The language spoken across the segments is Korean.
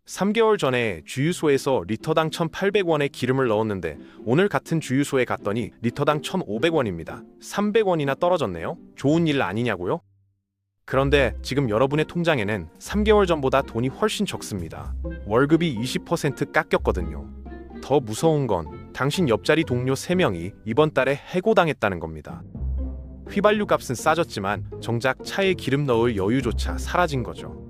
3개월 전에 주유소에서 리터당 1,800원의 기름을 넣었는데 오늘 같은 주유소에 갔더니 리터당 1,500원입니다. 300원이나 떨어졌네요. 좋은 일 아니냐고요? 그런데 지금 여러분의 통장에는 3개월 전보다 돈이 훨씬 적습니다. 월급이 20% 깎였거든요. 더 무서운 건 당신 옆자리 동료 3명이 이번 달에 해고당했다는 겁니다. 휘발유 값은 싸졌지만 정작 차에 기름 넣을 여유조차 사라진 거죠.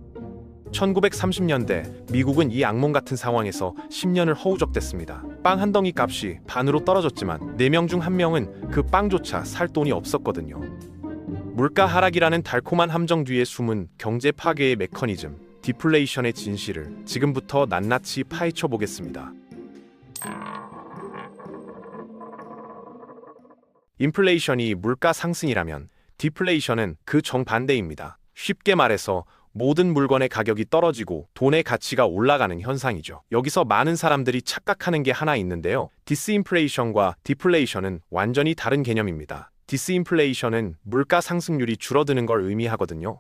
1930년대 미국은 이 악몽 같은 상황에서 10년을 허우적댔습니다. 빵 한 덩이 값이 반으로 떨어졌지만 4명 중 1명은 그 빵조차 살 돈이 없었거든요. 물가 하락이라는 달콤한 함정 뒤에 숨은 경제 파괴의 메커니즘, 디플레이션의 진실을 지금부터 낱낱이 파헤쳐 보겠습니다. 인플레이션이 물가 상승이라면 디플레이션은 그 정반대입니다. 쉽게 말해서 모든 물건의 가격이 떨어지고 돈의 가치가 올라가는 현상이죠. 여기서 많은 사람들이 착각하는 게 하나 있는데요. 디스인플레이션과 디플레이션은 완전히 다른 개념입니다. 디스인플레이션은 물가 상승률이 줄어드는 걸 의미하거든요.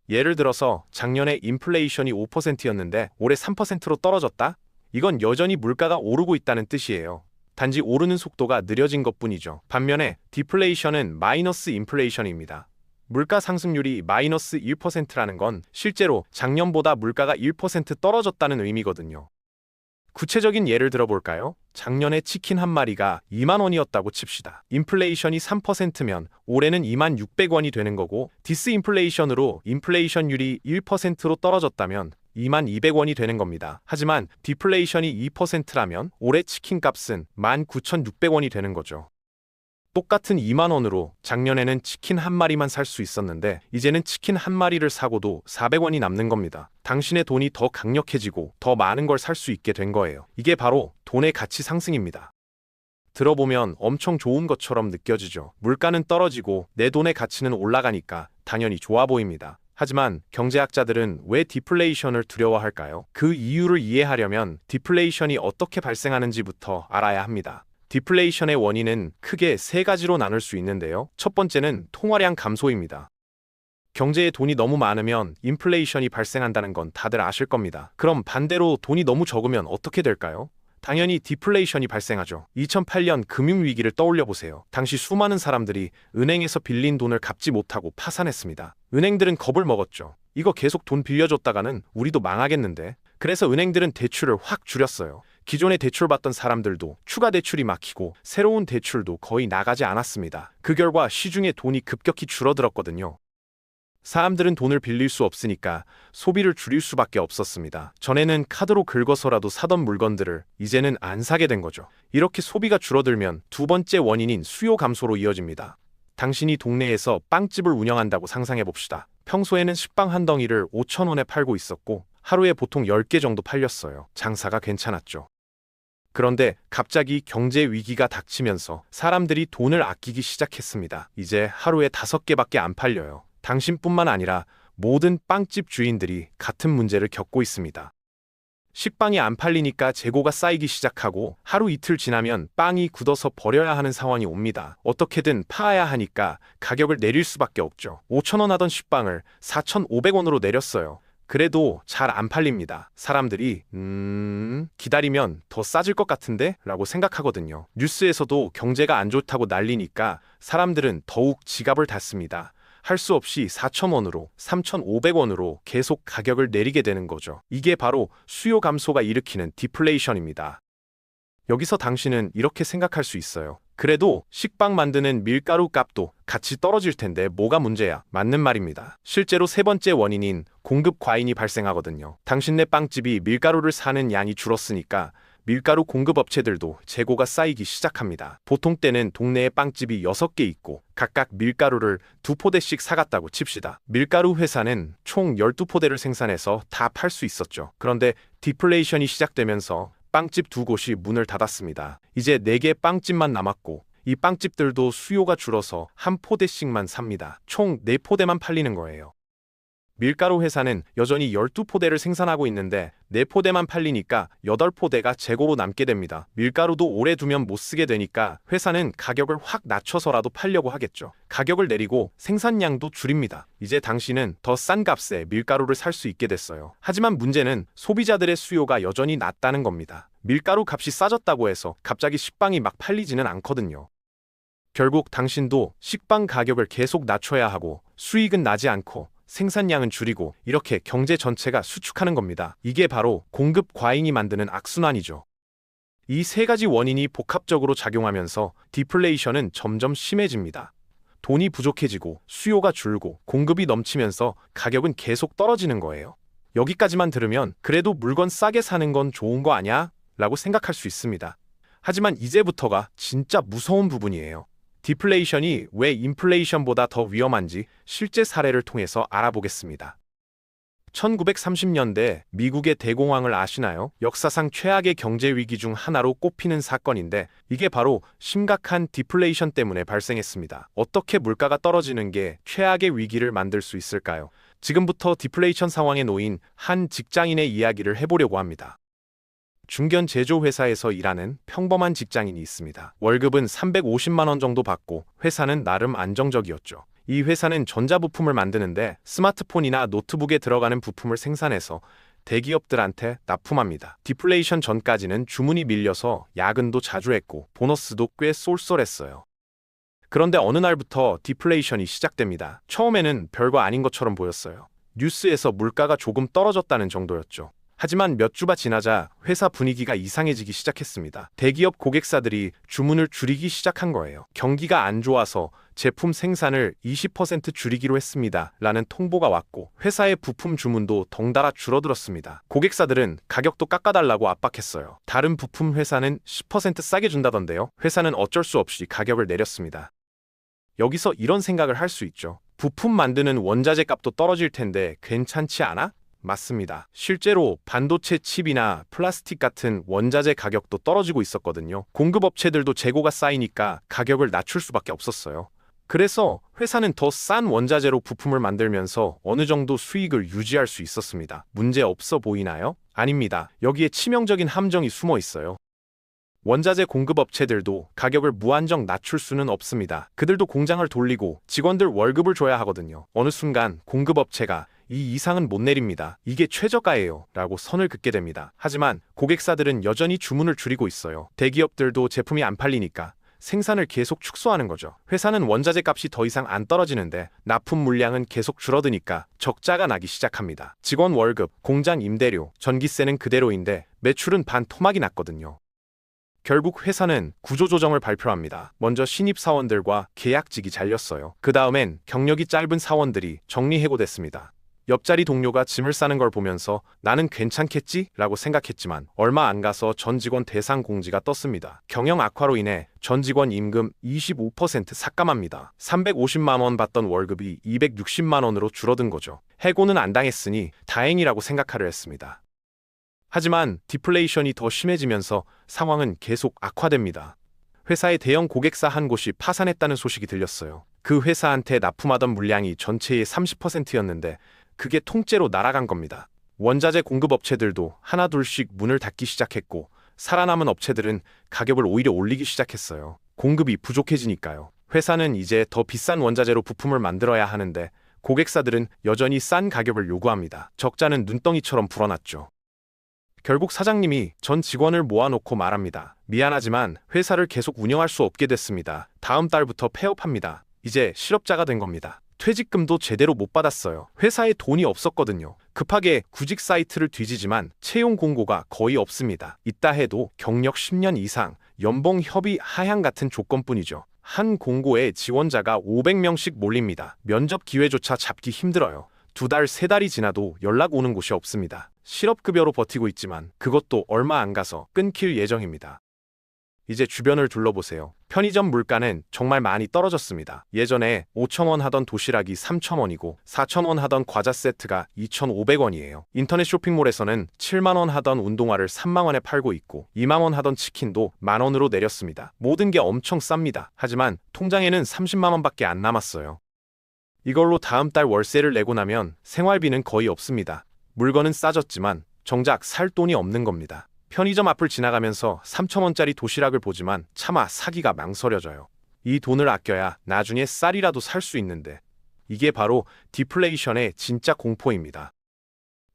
예를 들어서 작년에 인플레이션이 5%였는데 올해 3%로 떨어졌다? 이건 여전히 물가가 오르고 있다는 뜻이에요. 단지 오르는 속도가 느려진 것뿐이죠. 반면에 디플레이션은 마이너스 인플레이션입니다. 물가 상승률이 마이너스 1%라는 건 실제로 작년보다 물가가 1% 떨어졌다는 의미거든요. 구체적인 예를 들어볼까요? 작년에 치킨 한 마리가 2만 원이었다고 칩시다. 인플레이션이 3%면 올해는 2만 600원이 되는 거고 디스인플레이션으로 인플레이션율이 1%로 떨어졌다면 2만 200원이 되는 겁니다. 하지만 디플레이션이 2%라면 올해 치킨 값은 19,600원이 되는 거죠. 똑같은 2만 원으로 작년에는 치킨 한 마리만 살 수 있었는데 이제는 치킨 한 마리를 사고도 400원이 남는 겁니다. 당신의 돈이 더 강력해지고 더 많은 걸 살 수 있게 된 거예요. 이게 바로 돈의 가치 상승입니다. 들어보면 엄청 좋은 것처럼 느껴지죠. 물가는 떨어지고 내 돈의 가치는 올라가니까 당연히 좋아 보입니다. 하지만 경제학자들은 왜 디플레이션을 두려워할까요? 그 이유를 이해하려면 디플레이션이 어떻게 발생하는지부터 알아야 합니다. 디플레이션의 원인은 크게 3가지로 나눌 수 있는데요. 첫 번째는 통화량 감소입니다. 경제에 돈이 너무 많으면 인플레이션이 발생한다는 건 다들 아실 겁니다. 그럼 반대로 돈이 너무 적으면 어떻게 될까요? 당연히 디플레이션이 발생하죠. 2008년 금융위기를 떠올려 보세요. 당시 수많은 사람들이 은행에서 빌린 돈을 갚지 못하고 파산했습니다. 은행들은 겁을 먹었죠. 이거 계속 돈 빌려줬다가는 우리도 망하겠는데. 그래서 은행들은 대출을 확 줄였어요. 기존에 대출받던 사람들도 추가 대출이 막히고 새로운 대출도 거의 나가지 않았습니다. 그 결과 시중에 돈이 급격히 줄어들었거든요. 사람들은 돈을 빌릴 수 없으니까 소비를 줄일 수밖에 없었습니다. 전에는 카드로 긁어서라도 사던 물건들을 이제는 안 사게 된 거죠. 이렇게 소비가 줄어들면 두 번째 원인인 수요 감소로 이어집니다. 당신이 동네에서 빵집을 운영한다고 상상해 봅시다. 평소에는 식빵 한 덩이를 5,000원에 팔고 있었고 하루에 보통 10개 정도 팔렸어요. 장사가 괜찮았죠. 그런데 갑자기 경제 위기가 닥치면서 사람들이 돈을 아끼기 시작했습니다. 이제 하루에 5개밖에 안 팔려요. 당신뿐만 아니라 모든 빵집 주인들이 같은 문제를 겪고 있습니다. 식빵이 안 팔리니까 재고가 쌓이기 시작하고 하루 이틀 지나면 빵이 굳어서 버려야 하는 상황이 옵니다. 어떻게든 팔아야 하니까 가격을 내릴 수밖에 없죠. 5,000원 하던 식빵을 4,500원으로 내렸어요. 그래도 잘 안 팔립니다. 사람들이 기다리면 더 싸질 것 같은데? 라고 생각하거든요. 뉴스에서도 경제가 안 좋다고 난리니까 사람들은 더욱 지갑을 닫습니다. 할 수 없이 4,000원으로 3,500원으로 계속 가격을 내리게 되는 거죠. 이게 바로 수요 감소가 일으키는 디플레이션입니다. 여기서 당신은 이렇게 생각할 수 있어요. 그래도 식빵 만드는 밀가루 값도 같이 떨어질 텐데 뭐가 문제야? 맞는 말입니다. 실제로 세 번째 원인인 공급 과잉이 발생하거든요. 당신네 빵집이 밀가루를 사는 양이 줄었으니까 밀가루 공급 업체들도 재고가 쌓이기 시작합니다. 보통 때는 동네에 빵집이 6개 있고 각각 밀가루를 2포대씩 사갔다고 칩시다. 밀가루 회사는 총 12포대를 생산해서 다 팔 수 있었죠. 그런데 디플레이션이 시작되면서 빵집 2곳이 문을 닫았습니다. 이제 4개 빵집만 남았고 이 빵집들도 수요가 줄어서 1포대씩만 삽니다. 총 4포대만 팔리는 거예요. 밀가루 회사는 여전히 12포대를 생산하고 있는데 4포대만 팔리니까 8포대가 재고로 남게 됩니다. 밀가루도 오래 두면 못 쓰게 되니까 회사는 가격을 확 낮춰서라도 팔려고 하겠죠. 가격을 내리고 생산량도 줄입니다. 이제 당신은 더 싼 값에 밀가루를 살 수 있게 됐어요. 하지만 문제는 소비자들의 수요가 여전히 낮다는 겁니다. 밀가루 값이 싸졌다고 해서 갑자기 식빵이 막 팔리지는 않거든요. 결국 당신도 식빵 가격을 계속 낮춰야 하고 수익은 나지 않고 생산량은 줄이고 이렇게 경제 전체가 수축하는 겁니다. 이게 바로 공급 과잉이 만드는 악순환이죠. 이 세 가지 원인이 복합적으로 작용하면서 디플레이션은 점점 심해집니다. 돈이 부족해지고 수요가 줄고 공급이 넘치면서 가격은 계속 떨어지는 거예요. 여기까지만 들으면 그래도 물건 싸게 사는 건 좋은 거 아니야? 라고 생각할 수 있습니다. 하지만 이제부터가 진짜 무서운 부분이에요. 디플레이션이 왜 인플레이션보다 더 위험한지 실제 사례를 통해서 알아보겠습니다. 1930년대 미국의 대공황을 아시나요? 역사상 최악의 경제 위기 중 하나로 꼽히는 사건인데 이게 바로 심각한 디플레이션 때문에 발생했습니다. 어떻게 물가가 떨어지는 게 최악의 위기를 만들 수 있을까요? 지금부터 디플레이션 상황에 놓인 한 직장인의 이야기를 해보려고 합니다. 중견 제조회사에서 일하는 평범한 직장인이 있습니다. 월급은 350만 원 정도 받고 회사는 나름 안정적이었죠. 이 회사는 전자부품을 만드는데 스마트폰이나 노트북에 들어가는 부품을 생산해서 대기업들한테 납품합니다. 디플레이션 전까지는 주문이 밀려서 야근도 자주 했고 보너스도 꽤 쏠쏠했어요. 그런데 어느 날부터 디플레이션이 시작됩니다. 처음에는 별거 아닌 것처럼 보였어요. 뉴스에서 물가가 조금 떨어졌다는 정도였죠. 하지만 몇 주가 지나자 회사 분위기가 이상해지기 시작했습니다. 대기업 고객사들이 주문을 줄이기 시작한 거예요. 경기가 안 좋아서 제품 생산을 20% 줄이기로 했습니다. 라는 통보가 왔고 회사의 부품 주문도 덩달아 줄어들었습니다. 고객사들은 가격도 깎아달라고 압박했어요. 다른 부품 회사는 10% 싸게 준다던데요. 회사는 어쩔 수 없이 가격을 내렸습니다. 여기서 이런 생각을 할 수 있죠. 부품 만드는 원자재 값도 떨어질 텐데 괜찮지 않아? 맞습니다. 실제로 반도체 칩이나 플라스틱 같은 원자재 가격도 떨어지고 있었거든요. 공급업체들도 재고가 쌓이니까 가격을 낮출 수밖에 없었어요. 그래서 회사는 더 싼 원자재로 부품을 만들면서 어느 정도 수익을 유지할 수 있었습니다. 문제 없어 보이나요? 아닙니다. 여기에 치명적인 함정이 숨어 있어요. 원자재 공급업체들도 가격을 무한정 낮출 수는 없습니다. 그들도 공장을 돌리고 직원들 월급을 줘야 하거든요. 어느 순간 공급업체가 이 이상은 못 내립니다. 이게 최저가예요. 라고 선을 긋게 됩니다. 하지만 고객사들은 여전히 주문을 줄이고 있어요. 대기업들도 제품이 안 팔리니까 생산을 계속 축소하는 거죠. 회사는 원자재 값이 더 이상 안 떨어지는데 납품 물량은 계속 줄어드니까 적자가 나기 시작합니다. 직원 월급, 공장 임대료, 전기세는 그대로인데 매출은 반 토막이 났거든요. 결국 회사는 구조조정을 발표합니다. 먼저 신입 사원들과 계약직이 잘렸어요. 그 다음엔 경력이 짧은 사원들이 정리해고됐습니다. 옆자리 동료가 짐을 싸는 걸 보면서 나는 괜찮겠지? 라고 생각했지만 얼마 안 가서 전 직원 대상 공지가 떴습니다. 경영 악화로 인해 전 직원 임금 25% 삭감합니다. 350만 원 받던 월급이 260만 원으로 줄어든 거죠. 해고는 안 당했으니 다행이라고 생각하려 했습니다. 하지만 디플레이션이 더 심해지면서 상황은 계속 악화됩니다. 회사의 대형 고객사 한 곳이 파산했다는 소식이 들렸어요. 그 회사한테 납품하던 물량이 전체의 30%였는데 그게 통째로 날아간 겁니다. 원자재 공급업체들도 하나둘씩 문을 닫기 시작했고 살아남은 업체들은 가격을 오히려 올리기 시작했어요. 공급이 부족해지니까요. 회사는 이제 더 비싼 원자재로 부품을 만들어야 하는데 고객사들은 여전히 싼 가격을 요구합니다. 적자는 눈덩이처럼 불어났죠. 결국 사장님이 전 직원을 모아놓고 말합니다. 미안하지만 회사를 계속 운영할 수 없게 됐습니다. 다음 달부터 폐업합니다. 이제 실업자가 된 겁니다. 퇴직금도 제대로 못 받았어요. 회사에 돈이 없었거든요. 급하게 구직 사이트를 뒤지지만 채용 공고가 거의 없습니다. 있다 해도 경력 10년 이상, 연봉 협의 하향 같은 조건뿐이죠. 한 공고에 지원자가 500명씩 몰립니다. 면접 기회조차 잡기 힘들어요. 2달, 3달이 지나도 연락 오는 곳이 없습니다. 실업급여로 버티고 있지만 그것도 얼마 안 가서 끊길 예정입니다. 이제 주변을 둘러보세요. 편의점 물가는 정말 많이 떨어졌습니다. 예전에 5,000원 하던 도시락이 3,000원이고 4,000원 하던 과자 세트가 2,500원이에요. 인터넷 쇼핑몰에서는 7만 원 하던 운동화를 3만 원에 팔고 있고 2만 원 하던 치킨도 만 원으로 내렸습니다. 모든 게 엄청 쌉니다. 하지만 통장에는 30만 원밖에 안 남았어요. 이걸로 다음 달 월세를 내고 나면 생활비는 거의 없습니다. 물건은 싸졌지만 정작 살 돈이 없는 겁니다. 편의점 앞을 지나가면서 3,000원짜리 도시락을 보지만 차마 사기가 망설여져요. 이 돈을 아껴야 나중에 쌀이라도 살 수 있는데 이게 바로 디플레이션의 진짜 공포입니다.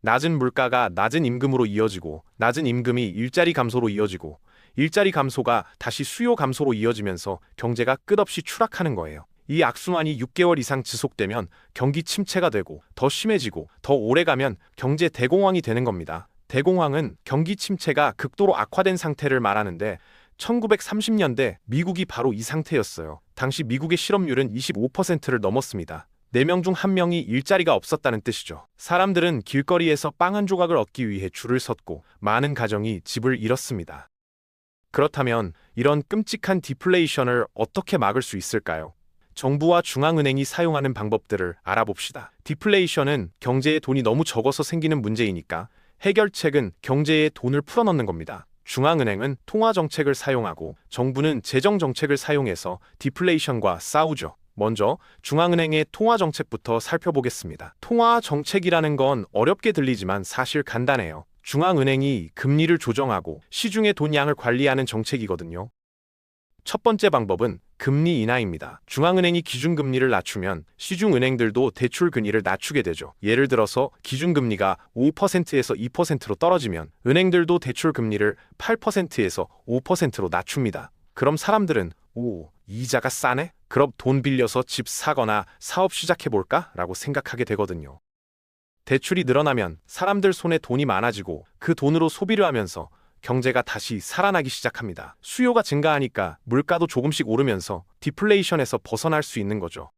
낮은 물가가 낮은 임금으로 이어지고 낮은 임금이 일자리 감소로 이어지고 일자리 감소가 다시 수요 감소로 이어지면서 경제가 끝없이 추락하는 거예요. 이 악순환이 6개월 이상 지속되면 경기 침체가 되고 더 심해지고 더 오래가면 경제 대공황이 되는 겁니다. 대공황은 경기 침체가 극도로 악화된 상태를 말하는데 1930년대 미국이 바로 이 상태였어요. 당시 미국의 실업률은 25%를 넘었습니다. 4명 중 1명이 일자리가 없었다는 뜻이죠. 사람들은 길거리에서 빵 한 조각을 얻기 위해 줄을 섰고 많은 가정이 집을 잃었습니다. 그렇다면 이런 끔찍한 디플레이션을 어떻게 막을 수 있을까요? 정부와 중앙은행이 사용하는 방법들을 알아봅시다. 디플레이션은 경제에 돈이 너무 적어서 생기는 문제이니까 해결책은 경제에 돈을 풀어넣는 겁니다. 중앙은행은 통화정책을 사용하고 정부는 재정정책을 사용해서 디플레이션과 싸우죠. 먼저 중앙은행의 통화정책부터 살펴보겠습니다. 통화정책이라는 건 어렵게 들리지만 사실 간단해요. 중앙은행이 금리를 조정하고 시중의 돈 양을 관리하는 정책이거든요. 첫 번째 방법은 금리 인하입니다. 중앙은행이 기준금리를 낮추면 시중은행들도 대출 금리를 낮추게 되죠. 예를 들어서 기준금리가 5%에서 2%로 떨어지면 은행들도 대출 금리를 8%에서 5%로 낮춥니다. 그럼 사람들은 이자가 싸네? 그럼 돈 빌려서 집 사거나 사업 시작해볼까? 라고 생각하게 되거든요. 대출이 늘어나면 사람들 손에 돈이 많아지고 그 돈으로 소비를 하면서 경제가 다시 살아나기 시작합니다. 수요가 증가하니까 물가도 조금씩 오르면서 디플레이션에서 벗어날 수 있는 거죠.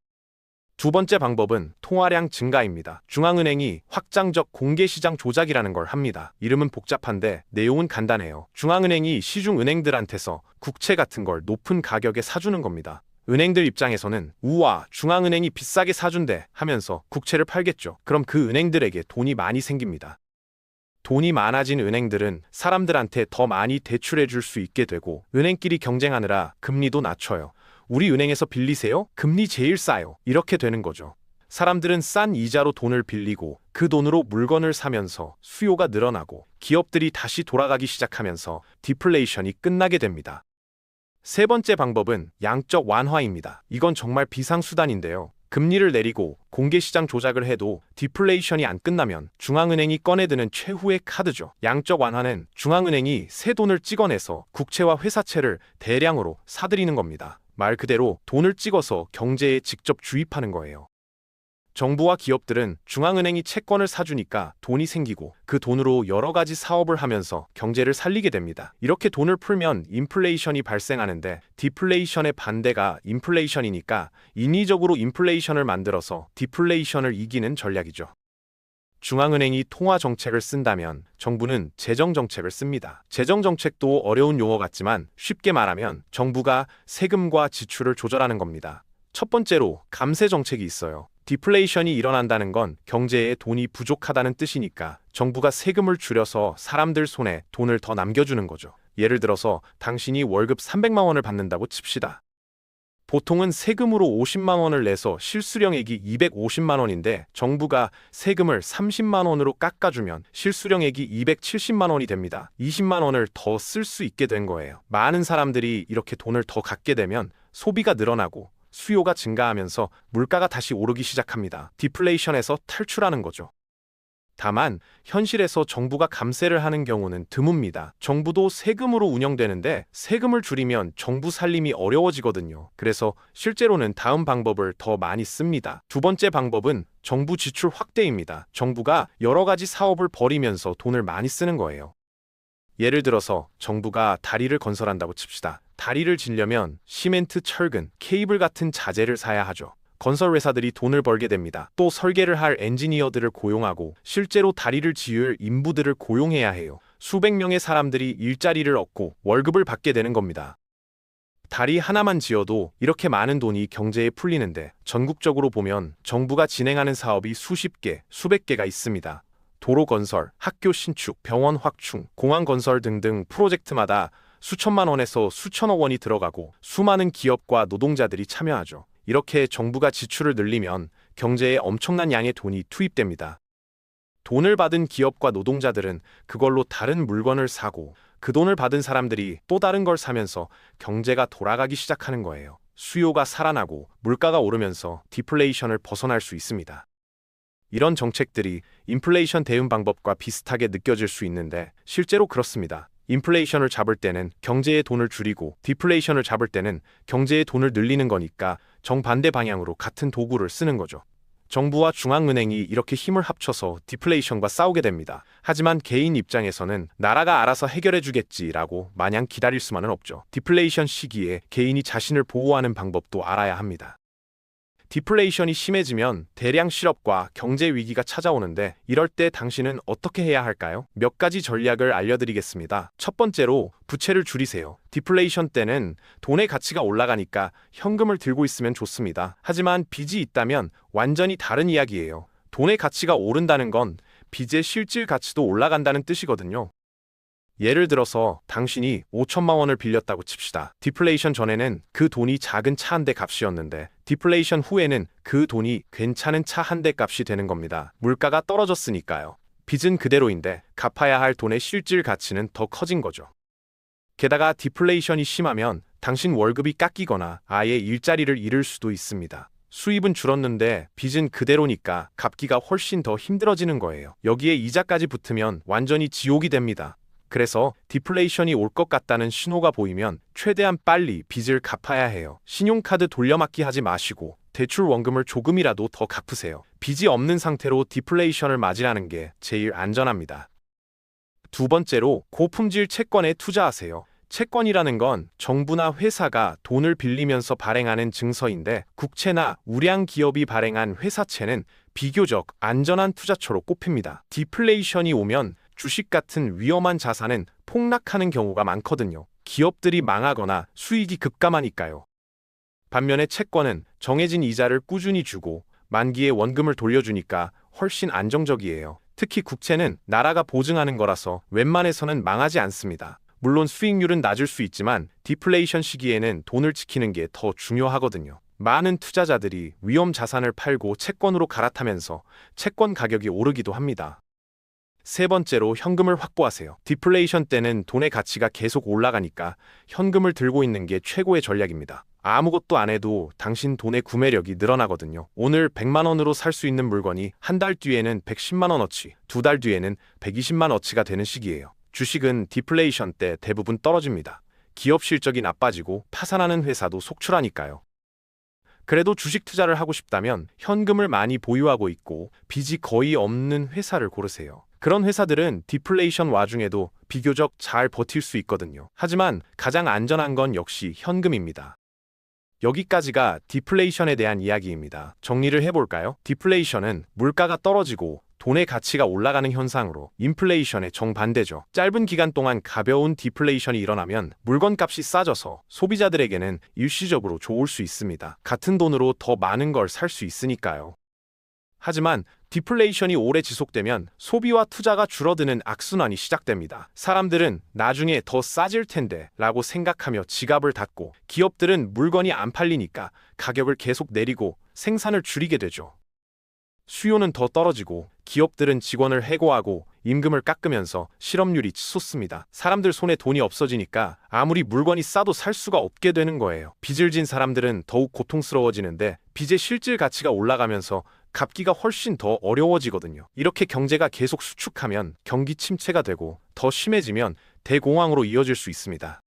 두 번째 방법은 통화량 증가입니다. 중앙은행이 확장적 공개시장 조작이라는 걸 합니다. 이름은 복잡한데 내용은 간단해요. 중앙은행이 시중은행들한테서 국채 같은 걸 높은 가격에 사주는 겁니다. 은행들 입장에서는 우와, 중앙은행이 비싸게 사준대 하면서 국채를 팔겠죠. 그럼 그 은행들에게 돈이 많이 생깁니다. 돈이 많아진 은행들은 사람들한테 더 많이 대출해 줄 수 있게 되고 은행끼리 경쟁하느라 금리도 낮춰요. 우리 은행에서 빌리세요? 금리 제일 싸요. 이렇게 되는 거죠. 사람들은 싼 이자로 돈을 빌리고 그 돈으로 물건을 사면서 수요가 늘어나고 기업들이 다시 돌아가기 시작하면서 디플레이션이 끝나게 됩니다. 세 번째 방법은 양적 완화입니다. 이건 정말 비상수단인데요. 금리를 내리고 공개시장 조작을 해도 디플레이션이 안 끝나면 중앙은행이 꺼내드는 최후의 카드죠. 양적 완화는 중앙은행이 새 돈을 찍어내서 국채와 회사채를 대량으로 사들이는 겁니다. 말 그대로 돈을 찍어서 경제에 직접 주입하는 거예요. 정부와 기업들은 중앙은행이 채권을 사주니까 돈이 생기고 그 돈으로 여러 가지 사업을 하면서 경제를 살리게 됩니다. 이렇게 돈을 풀면 인플레이션이 발생하는데 디플레이션의 반대가 인플레이션이니까 인위적으로 인플레이션을 만들어서 디플레이션을 이기는 전략이죠. 중앙은행이 통화정책을 쓴다면 정부는 재정정책을 씁니다. 재정정책도 어려운 용어 같지만 쉽게 말하면 정부가 세금과 지출을 조절하는 겁니다. 첫 번째로 감세 정책이 있어요. 디플레이션이 일어난다는 건 경제에 돈이 부족하다는 뜻이니까 정부가 세금을 줄여서 사람들 손에 돈을 더 남겨주는 거죠. 예를 들어서 당신이 월급 300만 원을 받는다고 칩시다. 보통은 세금으로 50만 원을 내서 실수령액이 250만 원인데 정부가 세금을 30만 원으로 깎아주면 실수령액이 270만 원이 됩니다. 20만 원을 더 쓸 수 있게 된 거예요. 많은 사람들이 이렇게 돈을 더 갖게 되면 소비가 늘어나고 수요가 증가하면서 물가가 다시 오르기 시작합니다. 디플레이션에서 탈출하는 거죠. 다만 현실에서 정부가 감세를 하는 경우는 드뭅니다. 정부도 세금으로 운영되는데 세금을 줄이면 정부 살림이 어려워지거든요. 그래서 실제로는 다음 방법을 더 많이 씁니다. 두 번째 방법은 정부 지출 확대입니다. 정부가 여러 가지 사업을 벌이면서 돈을 많이 쓰는 거예요. 예를 들어서 정부가 다리를 건설한다고 칩시다. 다리를 짓려면 시멘트, 철근, 케이블 같은 자재를 사야 하죠. 건설 회사들이 돈을 벌게 됩니다. 또 설계를 할 엔지니어들을 고용하고 실제로 다리를 지을 인부들을 고용해야 해요. 수백 명의 사람들이 일자리를 얻고 월급을 받게 되는 겁니다. 다리 하나만 지어도 이렇게 많은 돈이 경제에 풀리는데 전국적으로 보면 정부가 진행하는 사업이 수십 개, 수백 개가 있습니다. 도로 건설, 학교 신축, 병원 확충, 공항 건설 등등 프로젝트마다 수천만 원에서 수천억 원이 들어가고 수많은 기업과 노동자들이 참여하죠. 이렇게 정부가 지출을 늘리면 경제에 엄청난 양의 돈이 투입됩니다. 돈을 받은 기업과 노동자들은 그걸로 다른 물건을 사고 그 돈을 받은 사람들이 또 다른 걸 사면서 경제가 돌아가기 시작하는 거예요. 수요가 살아나고 물가가 오르면서 디플레이션을 벗어날 수 있습니다. 이런 정책들이 인플레이션 대응 방법과 비슷하게 느껴질 수 있는데 실제로 그렇습니다. 인플레이션을 잡을 때는 경제의 돈을 줄이고 디플레이션을 잡을 때는 경제의 돈을 늘리는 거니까 정반대 방향으로 같은 도구를 쓰는 거죠. 정부와 중앙은행이 이렇게 힘을 합쳐서 디플레이션과 싸우게 됩니다. 하지만 개인 입장에서는 나라가 알아서 해결해 주겠지라고 마냥 기다릴 수만은 없죠. 디플레이션 시기에 개인이 자신을 보호하는 방법도 알아야 합니다. 디플레이션이 심해지면 대량 실업과 경제 위기가 찾아오는데 이럴 때 당신은 어떻게 해야 할까요? 몇 가지 전략을 알려드리겠습니다. 첫 번째로 부채를 줄이세요. 디플레이션 때는 돈의 가치가 올라가니까 현금을 들고 있으면 좋습니다. 하지만 빚이 있다면 완전히 다른 이야기예요. 돈의 가치가 오른다는 건 빚의 실질 가치도 올라간다는 뜻이거든요. 예를 들어서 당신이 5천만 원을 빌렸다고 칩시다. 디플레이션 전에는 그 돈이 작은 차 한 대 값이었는데 디플레이션 후에는 그 돈이 괜찮은 차 한 대 값이 되는 겁니다. 물가가 떨어졌으니까요. 빚은 그대로인데 갚아야 할 돈의 실질 가치는 더 커진 거죠. 게다가 디플레이션이 심하면 당신 월급이 깎이거나 아예 일자리를 잃을 수도 있습니다. 수입은 줄었는데 빚은 그대로니까 갚기가 훨씬 더 힘들어지는 거예요. 여기에 이자까지 붙으면 완전히 지옥이 됩니다. 그래서 디플레이션이 올 것 같다는 신호가 보이면 최대한 빨리 빚을 갚아야 해요. 신용카드 돌려막기 하지 마시고 대출 원금을 조금이라도 더 갚으세요. 빚이 없는 상태로 디플레이션을 맞이하는 게 제일 안전합니다. 두 번째로 고품질 채권에 투자하세요. 채권이라는 건 정부나 회사가 돈을 빌리면서 발행하는 증서인데 국채나 우량 기업이 발행한 회사채는 비교적 안전한 투자처로 꼽힙니다. 디플레이션이 오면 주식 같은 위험한 자산은 폭락하는 경우가 많거든요. 기업들이 망하거나 수익이 급감하니까요. 반면에 채권은 정해진 이자를 꾸준히 주고 만기에 원금을 돌려주니까 훨씬 안정적이에요. 특히 국채는 나라가 보증하는 거라서 웬만해서는 망하지 않습니다. 물론 수익률은 낮을 수 있지만 디플레이션 시기에는 돈을 지키는 게 더 중요하거든요. 많은 투자자들이 위험 자산을 팔고 채권으로 갈아타면서 채권 가격이 오르기도 합니다. 세 번째로 현금을 확보하세요. 디플레이션 때는 돈의 가치가 계속 올라가니까 현금을 들고 있는 게 최고의 전략입니다. 아무것도 안 해도 당신 돈의 구매력이 늘어나거든요. 오늘 100만 원으로 살 수 있는 물건이 한 달 뒤에는 110만 원어치, 두 달 뒤에는 120만 어치가 되는 시기예요. 주식은 디플레이션 때 대부분 떨어집니다. 기업 실적이 나빠지고 파산하는 회사도 속출하니까요. 그래도 주식 투자를 하고 싶다면 현금을 많이 보유하고 있고 빚이 거의 없는 회사를 고르세요. 그런 회사들은 디플레이션 와중에도 비교적 잘 버틸 수 있거든요. 하지만 가장 안전한 건 역시 현금입니다. 여기까지가 디플레이션에 대한 이야기입니다. 정리를 해볼까요? 디플레이션은 물가가 떨어지고 돈의 가치가 올라가는 현상으로 인플레이션의 정반대죠. 짧은 기간 동안 가벼운 디플레이션이 일어나면 물건값이 싸져서 소비자들에게는 일시적으로 좋을 수 있습니다. 같은 돈으로 더 많은 걸 살 수 있으니까요. 하지만 디플레이션이 오래 지속되면 소비와 투자가 줄어드는 악순환이 시작됩니다. 사람들은 나중에 더 싸질 텐데 라고 생각하며 지갑을 닫고 기업들은 물건이 안 팔리니까 가격을 계속 내리고 생산을 줄이게 되죠. 수요는 더 떨어지고 기업들은 직원을 해고하고 임금을 깎으면서 실업률이 치솟습니다. 사람들 손에 돈이 없어지니까 아무리 물건이 싸도 살 수가 없게 되는 거예요. 빚을 진 사람들은 더욱 고통스러워지는데 빚의 실질 가치가 올라가면서 갚기가 훨씬 더 어려워지거든요. 이렇게 경제가 계속 수축하면 경기 침체가 되고 더 심해지면 대공황으로 이어질 수 있습니다.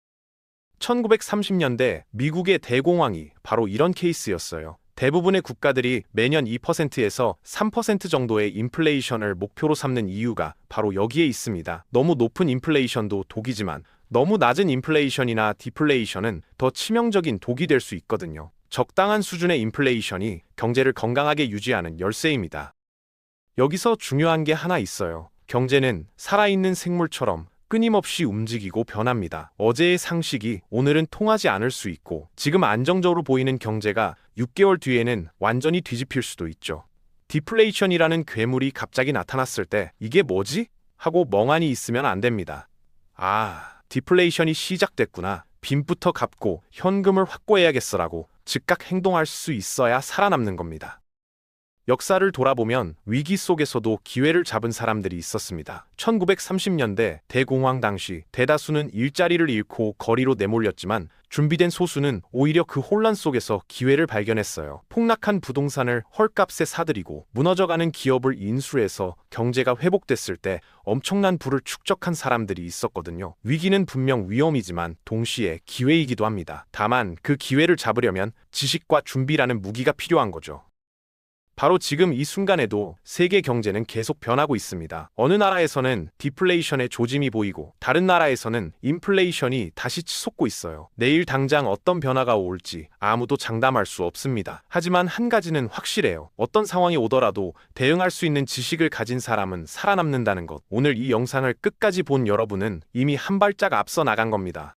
1930년대 미국의 대공황이 바로 이런 케이스였어요. 대부분의 국가들이 매년 2%에서 3% 정도의 인플레이션을 목표로 삼는 이유가 바로 여기에 있습니다. 너무 높은 인플레이션도 독이지만 너무 낮은 인플레이션이나 디플레이션은 더 치명적인 독이 될 수 있거든요. 적당한 수준의 인플레이션이 경제를 건강하게 유지하는 열쇠입니다. 여기서 중요한 게 하나 있어요. 경제는 살아있는 생물처럼 끊임없이 움직이고 변합니다. 어제의 상식이 오늘은 통하지 않을 수 있고 지금 안정적으로 보이는 경제가 6개월 뒤에는 완전히 뒤집힐 수도 있죠. 디플레이션이라는 괴물이 갑자기 나타났을 때 이게 뭐지? 하고 멍하니 있으면 안 됩니다. 디플레이션이 시작됐구나. 빚부터 갚고 현금을 확보해야겠어라고 즉각 행동할 수 있어야 살아남는 겁니다. 역사를 돌아보면 위기 속에서도 기회를 잡은 사람들이 있었습니다. 1930년대 대공황 당시 대다수는 일자리를 잃고 거리로 내몰렸지만 준비된 소수는 오히려 그 혼란 속에서 기회를 발견했어요. 폭락한 부동산을 헐값에 사들이고 무너져가는 기업을 인수해서 경제가 회복됐을 때 엄청난 부를 축적한 사람들이 있었거든요. 위기는 분명 위험이지만 동시에 기회이기도 합니다. 다만 그 기회를 잡으려면 지식과 준비라는 무기가 필요한 거죠. 바로 지금 이 순간에도 세계 경제는 계속 변하고 있습니다. 어느 나라에서는 디플레이션의 조짐이 보이고 다른 나라에서는 인플레이션이 다시 치솟고 있어요. 내일 당장 어떤 변화가 올지 아무도 장담할 수 없습니다. 하지만 한 가지는 확실해요. 어떤 상황이 오더라도 대응할 수 있는 지식을 가진 사람은 살아남는다는 것. 오늘 이 영상을 끝까지 본 여러분은 이미 한 발짝 앞서 나간 겁니다.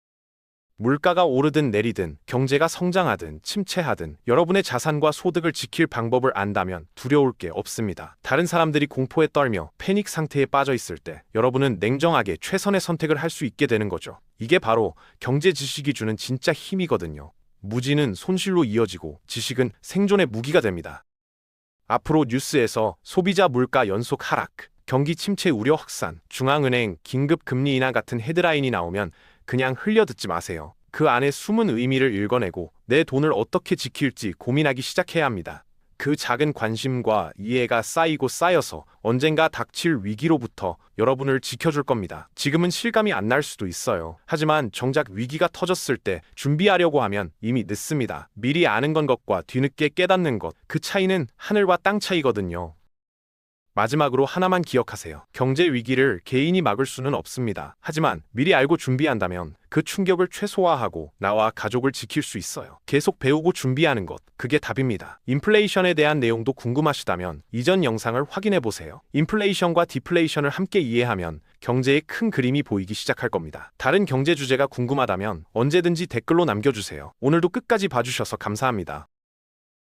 물가가 오르든 내리든 경제가 성장하든 침체하든 여러분의 자산과 소득을 지킬 방법을 안다면 두려울 게 없습니다. 다른 사람들이 공포에 떨며 패닉 상태에 빠져 있을 때 여러분은 냉정하게 최선의 선택을 할 수 있게 되는 거죠. 이게 바로 경제 지식이 주는 진짜 힘이거든요. 무지는 손실로 이어지고 지식은 생존의 무기가 됩니다. 앞으로 뉴스에서 소비자 물가 연속 하락, 경기 침체 우려 확산, 중앙은행 긴급 금리 인하 같은 헤드라인이 나오면 그냥 흘려듣지 마세요. 그 안에 숨은 의미를 읽어내고 내 돈을 어떻게 지킬지 고민하기 시작해야 합니다. 그 작은 관심과 이해가 쌓이고 쌓여서 언젠가 닥칠 위기로부터 여러분을 지켜줄 겁니다. 지금은 실감이 안 날 수도 있어요. 하지만 정작 위기가 터졌을 때 준비하려고 하면 이미 늦습니다. 미리 아는 건 것과 뒤늦게 깨닫는 것, 그 차이는 하늘과 땅 차이거든요. 마지막으로 하나만 기억하세요. 경제 위기를 개인이 막을 수는 없습니다. 하지만 미리 알고 준비한다면 그 충격을 최소화하고 나와 가족을 지킬 수 있어요. 계속 배우고 준비하는 것, 그게 답입니다. 인플레이션에 대한 내용도 궁금하시다면 이전 영상을 확인해 보세요. 인플레이션과 디플레이션을 함께 이해하면 경제의 큰 그림이 보이기 시작할 겁니다. 다른 경제 주제가 궁금하다면 언제든지 댓글로 남겨주세요. 오늘도 끝까지 봐주셔서 감사합니다.